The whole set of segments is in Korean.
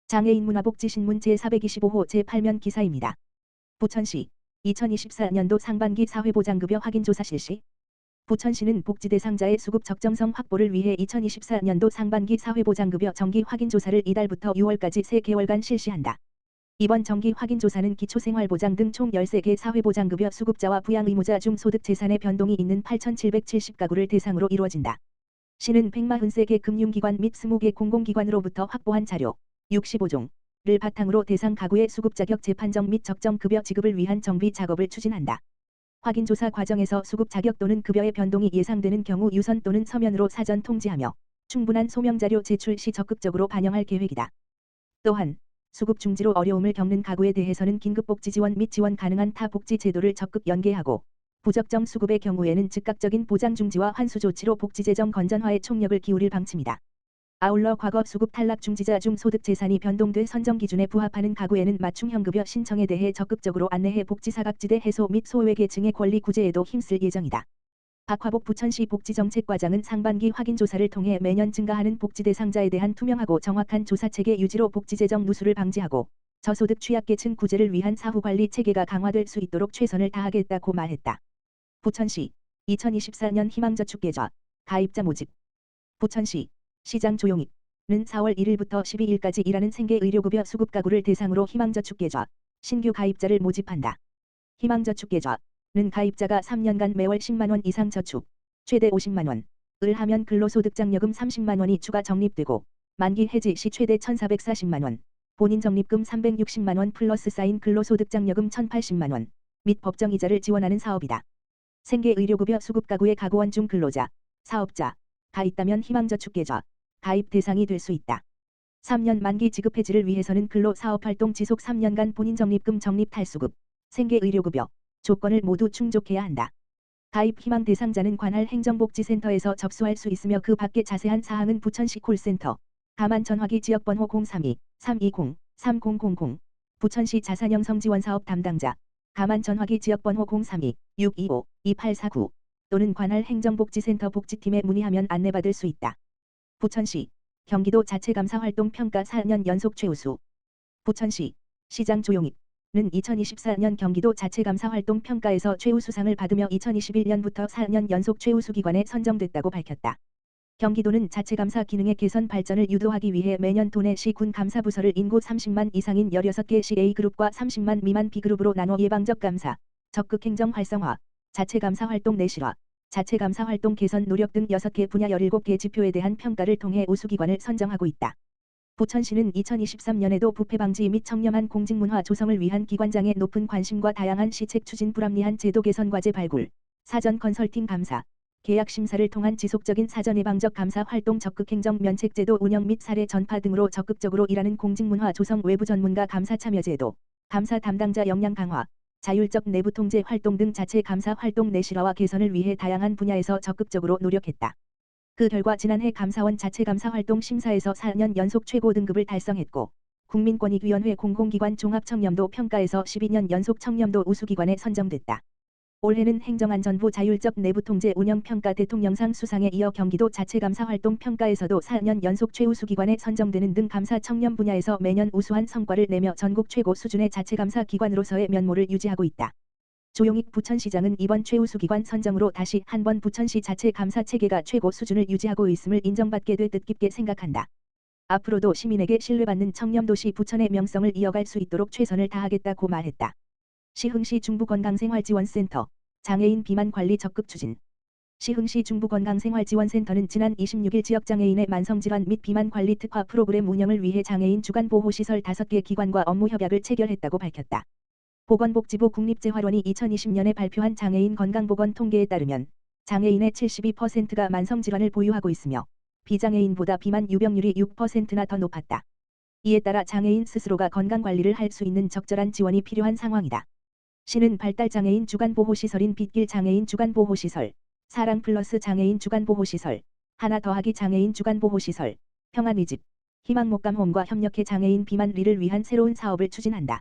장애인 문화복지신문 제425호 제8면 기사입니다. 부천시 2024년도 상반기 사회보장급여 확인조사 실시. 부천시는 복지 대상자의 수급 적정성 확보를 위해 2024년도 상반기 사회보장급여 정기 확인조사를 이달부터 6월까지 3개월간 실시한다. 이번 정기 확인조사는 기초생활보장 등 총 13개 사회보장급여 수급자와 부양의무자 중 소득 재산의 변동이 있는 8,770가구를 대상으로 이루어진다. 시는 143개 금융기관 및 20개 공공기관으로부터 확보한 자료 65종을 바탕으로 대상 가구의 수급 자격 재판정 및 적정 급여 지급을 위한 정비 작업을 추진한다. 확인조사 과정에서 수급 자격 또는 급여의 변동이 예상되는 경우 유선 또는 서면으로 사전 통지하며 충분한 소명자료 제출 시 적극적으로 반영할 계획이다. 또한 수급 중지로 어려움을 겪는 가구에 대해서는 긴급복지 지원 및 지원 가능한 타 복지 제도를 적극 연계하고 부적정 수급의 경우에는 즉각적인 보장 중지와 환수 조치로 복지 재정 건전화에 총력을 기울일 방침이다. 아울러 과거 수급 탈락 중지자 중 소득 재산이 변동돼 선정 기준에 부합하는 가구에는 맞춤형 급여 신청에 대해 적극적으로 안내해 복지 사각지대 해소 및 소외계층의 권리 구제에도 힘쓸 예정이다. 박화복 부천시 복지정책과장은 상반기 확인조사를 통해 매년 증가하는 복지 대상자에 대한 투명하고 정확한 조사체계 유지로 복지재정 누수를 방지하고 저소득 취약계층 구제를 위한 사후관리 체계가 강화될 수 있도록 최선을 다하겠다고 말했다. 부천시 2024년 희망저축계좌 가입자 모집. 부천시 시장 조용익은 4월 1일부터 12일까지 일하는 생계의료급여 수급가구를 대상으로 희망저축계좌 신규 가입자를 모집한다. 희망저축계좌는 가입자가 3년간 매월 10만원 이상 저축, 최대 50만원을 하면 근로소득장려금 30만원이 추가 적립되고 만기 해지 시 최대 1,440만원, 본인 적립금 360만원 플러스 쌓인 근로소득장려금 1,080만원 및 법정이자를 지원하는 사업이다. 생계의료급여 수급가구의 가구원 중 근로자, 사업자가 있다면 희망저축계좌 가입 대상이 될 수 있다. 3년 만기 지급 해지를 위해서는 근로사업활동 지속 3년간 본인 적립금 적립 탈수급, 생계의료급여 조건을 모두 충족해야 한다. 가입 희망 대상자는 관할 행정복지센터에서 접수할 수 있으며 그 밖의 자세한 사항은 부천시 콜센터 가만 전화기 지역번호 032-320-3000 부천시 자산형성지원사업 담당자 가만 전화기 지역번호 032-625-2849 또는 관할 행정복지센터 복지팀에 문의하면 안내받을 수 있다. 부천시 경기도 자체감사활동 평가 4년 연속 최우수. 부천시 시장 조용익은 2024년 경기도 자체감사활동 평가에서 최우수상을 받으며 2021년부터 4년 연속 최우수 기관에 선정됐다고 밝혔다. 경기도는 자체감사 기능의 개선 발전을 유도하기 위해 매년 도내 시 군 감사부서를 인구 30만 이상인 16개 시 A그룹과 30만 미만 B그룹으로 나눠 예방적 감사, 적극 행정 활성화, 자체감사 활동 내실화, 자체감사 활동 개선 노력 등 6개 분야 17개 지표에 대한 평가를 통해 우수기관을 선정하고 있다. 부천시는 2023년에도 부패 방지 및 청렴한 공직문화 조성을 위한 기관장의 높은 관심과 다양한 시책 추진 불합리한 제도 개선 과제 발굴, 사전 컨설팅 감사, 계약 심사를 통한 지속적인 사전 예방적 감사 활동 적극 행정 면책제도 운영 및 사례 전파 등으로 적극적으로 일하는 공직문화 조성 외부 전문가 감사 참여 제도, 감사 담당자 역량 강화, 자율적 내부 통제 활동 등 자체 감사 활동 내실화와 개선을 위해 다양한 분야에서 적극적으로 노력했다. 그 결과 지난해 감사원 자체 감사 활동 심사에서 4년 연속 최고 등급을 달성했고 국민권익위원회 공공기관 종합청렴도 평가에서 12년 연속 청렴도 우수기관에 선정됐다. 올해는 행정안전부 자율적 내부통제 운영평가 대통령상 수상에 이어 경기도 자체감사활동 평가에서도 4년 연속 최우수기관에 선정되는 등 감사 청렴 분야에서 매년 우수한 성과를 내며 전국 최고 수준의 자체감사 기관으로서의 면모를 유지하고 있다. 조용익 부천시장은 이번 최우수기관 선정으로 다시 한번 부천시 자체감사 체계가 최고 수준을 유지하고 있음을 인정받게 돼 뜻깊게 생각한다. 앞으로도 시민에게 신뢰받는 청렴도시 부천의 명성을 이어갈 수 있도록 최선을 다하겠다고 말했다. 시흥시 중부건강생활지원센터 장애인 비만관리 적극 추진. 시흥시 중부건강생활지원센터는 지난 26일 지역장애인의 만성질환 및 비만관리 특화 프로그램 운영을 위해 장애인 주간보호시설 5개 기관과 업무 협약을 체결했다고 밝혔다. 보건복지부 국립재활원이 2020년에 발표한 장애인 건강보건 통계에 따르면 장애인의 72%가 만성질환을 보유하고 있으며 비장애인보다 비만 유병률이 6%나 더 높았다. 이에 따라 장애인 스스로가 건강관리를 할 수 있는 적절한 지원이 필요한 상황이다. 시는 발달장애인 주간보호시설인 빗길 장애인 주간보호시설, 사랑 플러스 장애인 주간보호시설, 하나 더하기 장애인 주간보호시설, 평안의집, 희망목감홈과 협력해 장애인 비만리를 위한 새로운 사업을 추진한다.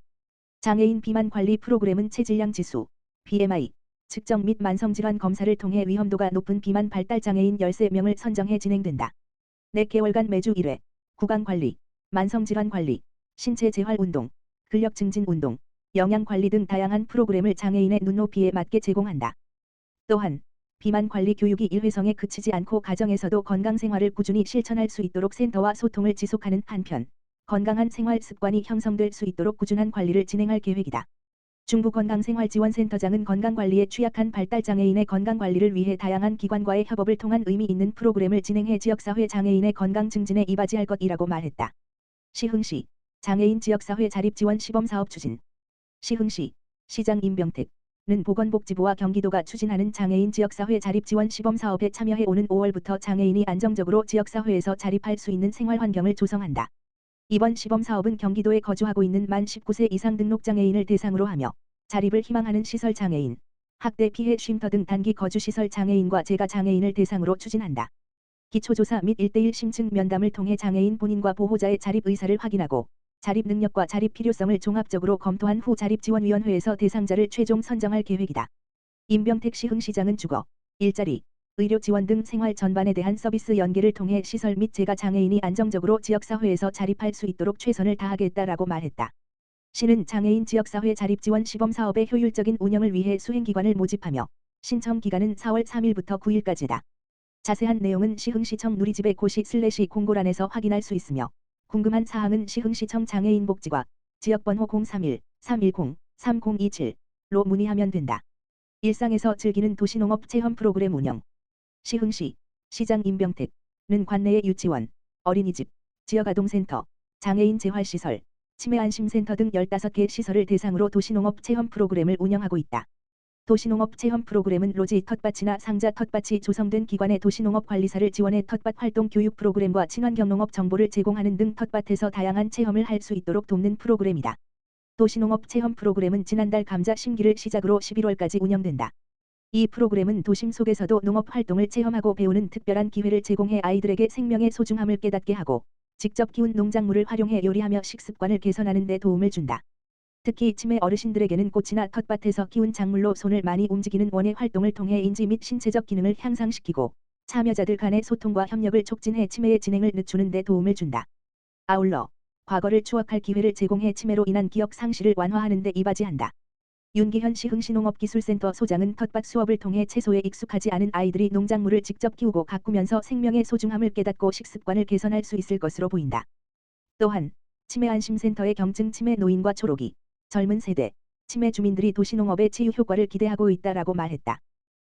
장애인 비만관리 프로그램은 체질량 지수, BMI, 측정 및 만성질환 검사를 통해 위험도가 높은 비만 발달장애인 13명을 선정해 진행된다. 4개월간 매주 1회, 구강관리, 만성질환 관리, 신체 재활 운동, 근력 증진 운동, 영양 관리 등 다양한 프로그램을 장애인의 눈높이에 맞게 제공한다. 또한 비만 관리 교육이 일회성에 그치지 않고 가정에서도 건강 생활을 꾸준히 실천할 수 있도록 센터와 소통을 지속하는 한편 건강한 생활 습관이 형성될 수 있도록 꾸준한 관리를 진행할 계획이다. 중부건강생활지원센터장은 건강관리에 취약한 발달장애인의 건강관리를 위해 다양한 기관과의 협업을 통한 의미 있는 프로그램을 진행해 지역사회 장애인의 건강 증진에 이바지할 것이라고 말했다. 시흥시 장애인 지역사회 자립지원 시범사업 추진. 시흥시 시장 임병택는 보건복지부와 경기도가 추진하는 장애인 지역사회 자립지원 시범사업에 참여해 오는 5월부터 장애인이 안정적으로 지역사회에서 자립할 수 있는 생활환경을 조성한다. 이번 시범사업은 경기도에 거주하고 있는 만 19세 이상 등록장애인을 대상으로 하며 자립을 희망하는 시설장애인, 학대 피해 쉼터 등 단기 거주시설 장애인과 재가장애인을 대상으로 추진한다. 기초조사 및 1:1 심층 면담을 통해 장애인 본인과 보호자의 자립 의사를 확인하고 자립 능력과 자립 필요성을 종합적으로 검토한 후 자립지원위원회에서 대상자를 최종 선정할 계획이다. 임병택 시흥시장은 주거, 일자리, 의료 지원 등 생활 전반에 대한 서비스 연계를 통해 시설 및 재가 장애인이 안정적으로 지역사회에서 자립할 수 있도록 최선을 다하겠다라고 말했다. 시는 장애인 지역사회 자립지원 시범사업의 효율적인 운영을 위해 수행기관을 모집하며 신청 기간은 4월 3일부터 9일까지다. 자세한 내용은 시흥시청 누리집의 고시/공고란에서 확인할 수 있으며 궁금한 사항은 시흥시청 장애인복지과 지역번호 031-310-3027로 문의하면 된다. 일상에서 즐기는 도시농업 체험 프로그램 운영. 시흥시 시장 임병택는 관내의 유치원, 어린이집, 지역아동센터, 장애인 재활시설, 치매안심센터 등 15개 시설을 대상으로 도시농업 체험 프로그램을 운영하고 있다. 도시농업 체험 프로그램은 로지 텃밭이나 상자 텃밭이 조성된 기관의 도시농업 관리사를 지원해 텃밭 활동 교육 프로그램과 친환경 농업 정보를 제공하는 등 텃밭에서 다양한 체험을 할 수 있도록 돕는 프로그램이다. 도시농업 체험 프로그램은 지난달 감자 심기를 시작으로 11월까지 운영된다. 이 프로그램은 도심 속에서도 농업 활동을 체험하고 배우는 특별한 기회를 제공해 아이들에게 생명의 소중함을 깨닫게 하고 직접 키운 농작물을 활용해 요리하며 식습관을 개선하는 데 도움을 준다. 특히 치매 어르신들에게는 꽃이나 텃밭에서 키운 작물로 손을 많이 움직이는 원예 활동을 통해 인지 및 신체적 기능을 향상시키고 참여자들 간의 소통과 협력을 촉진해 치매의 진행을 늦추는 데 도움을 준다. 아울러 과거를 추억할 기회를 제공해 치매로 인한 기억 상실을 완화하는 데 이바지한다. 윤기현 시흥시농업기술센터 소장은 텃밭 수업을 통해 채소에 익숙하지 않은 아이들이 농작물을 직접 키우고 가꾸면서 생명의 소중함을 깨닫고 식습관을 개선할 수 있을 것으로 보인다. 또한 치매안심센터의 경증 치매 노인과 초록이, 젊은 세대, 치매 주민들이 도시농업의 치유 효과를 기대하고 있다라고 말했다.